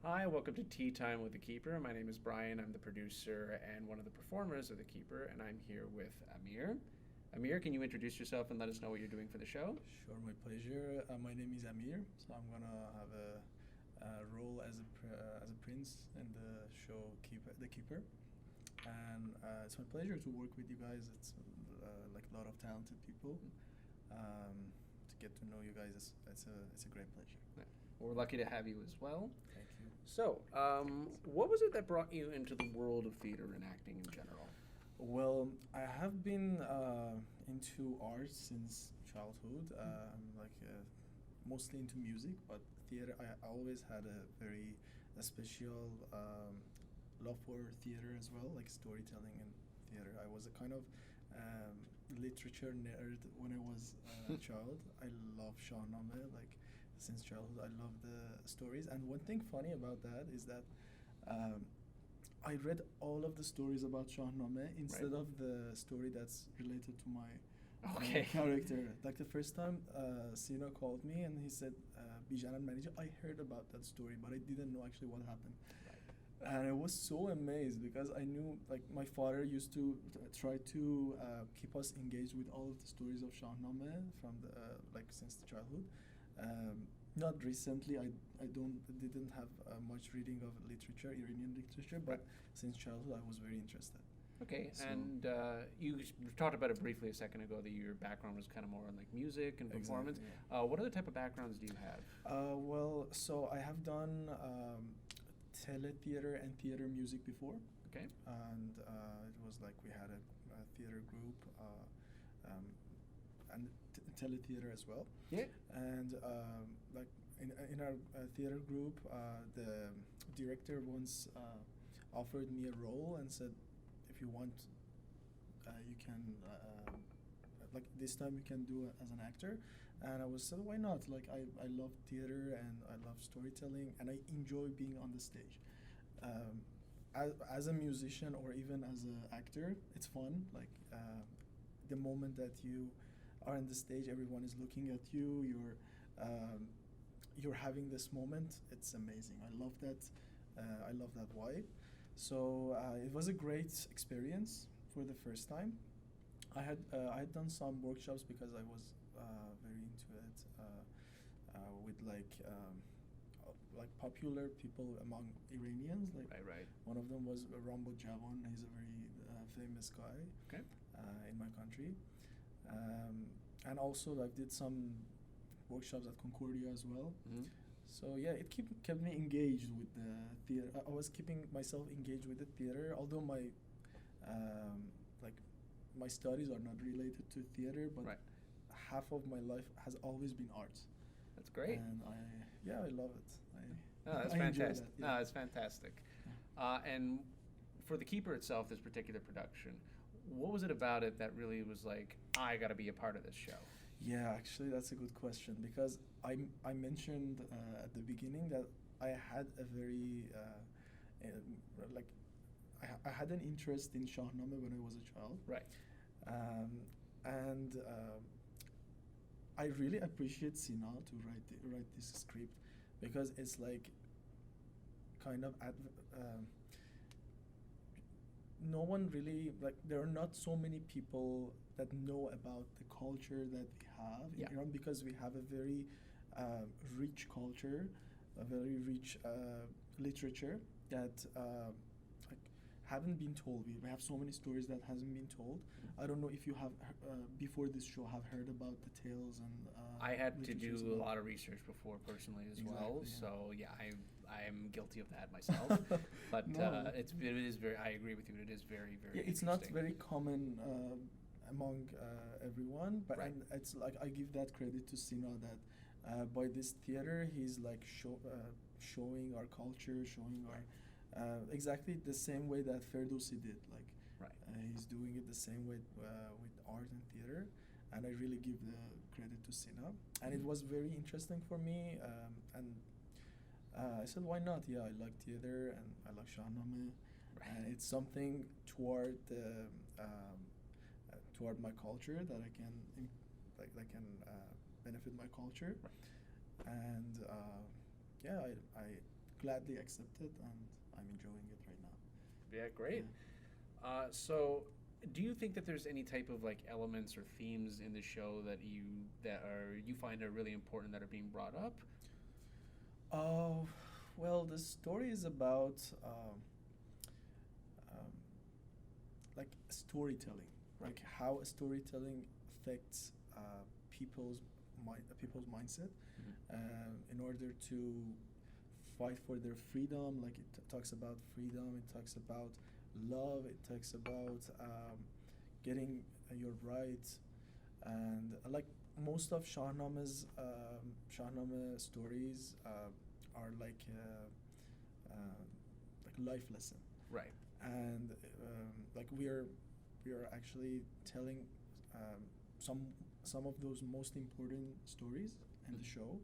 Hi, welcome to Tea Time with the Keeper. My name is Brian. I'm the producer and one of the performers of the Keeper, and I'm here with Amir. Amir, can you introduce yourself and let us know what you're doing for the show? Sure, my pleasure. My name is Amir, so I'm gonna have a role as a prince in the show The Keeper, and it's my pleasure to work with you guys. It's like a lot of talented people. To get to know you guys, it's a great pleasure. Yeah. We're lucky to have you as well. Thank you. So, what was it that brought you into the world of theater and acting in general? Well, I have been into art since childhood. I'm like mostly into music, but theater. I always had a special love for theater as well, like storytelling and theater. I was a kind of um, literature nerd when I was a child. I love Shahnameh, like since childhood. I love the stories. And one thing funny about that is that um, I read all of the stories about Shahnameh instead Right. of the story that's related to my Okay. character. Like the first time Sina called me and he said, Bijan and manager, I heard about that story, but I didn't know actually what happened. And I was so amazed because I knew, like, my father used to try to keep us engaged with all of the stories of Shahnameh from the like since the childhood. Not recently. I didn't have much reading of literature, Iranian literature, but since childhood I was very interested. Okay, So and you talked about it briefly a second ago that your background was kind of more on like music and performance. exactly. Yeah. What other type of backgrounds do you have? Well, so I have done tele-theater and theater music before, Okay. and it was like we had a theater group and tele-theater as well. Yeah. And like in our theater group, the director once offered me a role and said, if you want, you can like this time you can do it as an actor. And I was said, why not? Like I love theater and I love storytelling and I enjoy being on the stage. Um, as a musician or even as an actor, it's fun. Like the moment that you are on the stage, everyone is looking at you. You're having this moment. It's amazing. I love that. I love that vibe. So it was a great experience for the first time. I had done some workshops because I was very into it with like popular people among Iranians. Like Right. one of them was Rambo Javon. He's a very famous guy Okay. in my country. And also I did some workshops at Concordia as well. Hmm. So yeah, it kept me engaged with the theater. I was keeping myself engaged with the theater, although like my studies are not related to theater, but Right. half of my life has always been art. That's great. And I love it. No, that's I enjoy fantastic. that. No, Yeah. that's fantastic. And for the Keeper itself, this particular production, what was it about it that really was like, I got to be a part of this show? Yeah, actually, that's a good question because I mentioned at the beginning that I had a very like I had an interest in Shahnameh when I was a child, Right. um, and I really appreciate Sina to write this script because it's like kind of no one really, like, there are not so many people that know about the culture that we have in Yeah. Iran because we have a very rich culture, a very rich literature that like haven't been told. We have so many stories that hasn't been told. I don't know if you have before this show have heard about the tales and I had to literatures do a about. lot of research before personally as well. Exactly, yeah. So yeah, I'm guilty of that myself. But No. it is very. I agree with you. It is very Yeah, it's not interesting. very common among everyone, but Right. and it's like I give that credit to Sina that by this theater he's like showing our culture, showing our exactly the same way that Ferdowsi did. Like Right. he's doing it the same way with art and theater, and I really give the credit to Sina. And it was very interesting for me, and I said, why not? Yeah, I like theater and I like Shahnameh, and Right. it's something toward toward my culture that I can like that can benefit my culture, Right. and yeah, I gladly accepted, and I'm enjoying it right now. Yeah, great. So, do you think that there's any type of like elements or themes in the show that you find are really important that are being brought up? Oh, well, the story is about um, like storytelling, Right. like how storytelling affects people's mindset Mhm. in order to fight for their freedom. Like it talks about freedom, it talks about love, it talks about getting your rights, and like most of Shahnameh stories are like life lesson, Right. and like we are actually telling um, some some of those most important stories in the Mhm. show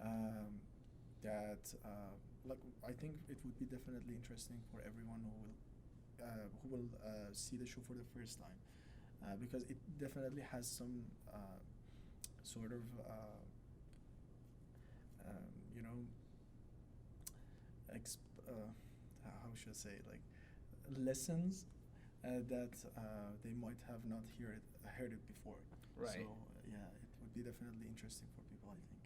um, that like I think it would be definitely interesting for everyone who will see the show for the first time, because it definitely has some sort of you know exp- uh, how should I say, like lessons that they might have not heard it before. So Right. yeah, it would be definitely interesting for people, I think.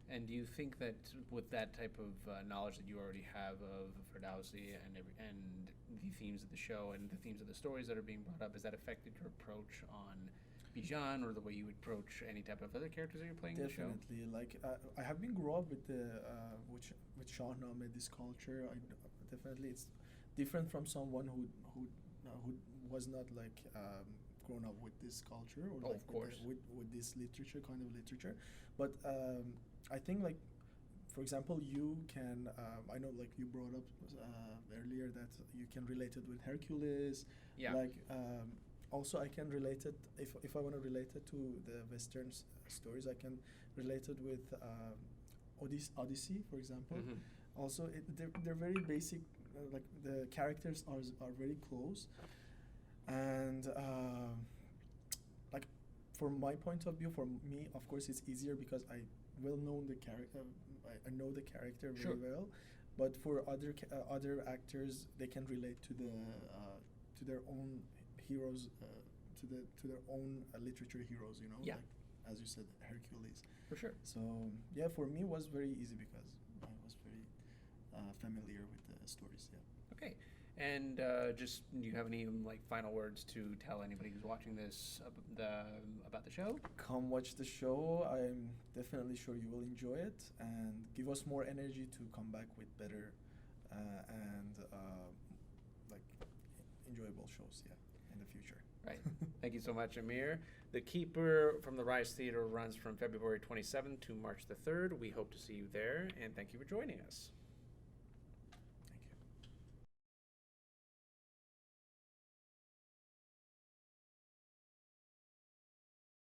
And do you think that with that type of knowledge that you already have of Ferdowsi and the themes of the show and the themes of the stories that are being brought up, has that affected your approach on Bijan or the way you would approach any type of other characters that you're playing in the show? Definitely, like I have been grew up with with Shahnameh, this culture. Definitely it's different from someone who was not like grown up with this culture, or Oh, like of course. with this literature, kind of literature. But I think, like, for example, you can I know, like, you brought up earlier that you can relate it with Hercules. Yeah. Like also I can relate it, if I want to relate it to the Western stories, I can relate it with Odyssey, for example. Mhm. Also, they're very basic. Like the characters are very close, and like from my point of view, for me, of course, it's easier because I well know the character. I know the character Sure. very well, but for other actors, they can relate to their own heroes, to their own literature heroes. Yeah. Like as you said, Hercules. For sure. So yeah, for me, it was very easy because I was very familiar with the stories. Yeah. Okay. And just, do you have any like final words to tell anybody who's watching this about the show? Come watch the show. I'm definitely sure you will enjoy it, and give us more energy to come back with better and like enjoyable shows. Yeah, in the future. Right. Thank you so much, Amir. The Keeper from the Rise Theater runs from February 27th to March the 3rd. We hope to see you there, and thank you for joining us.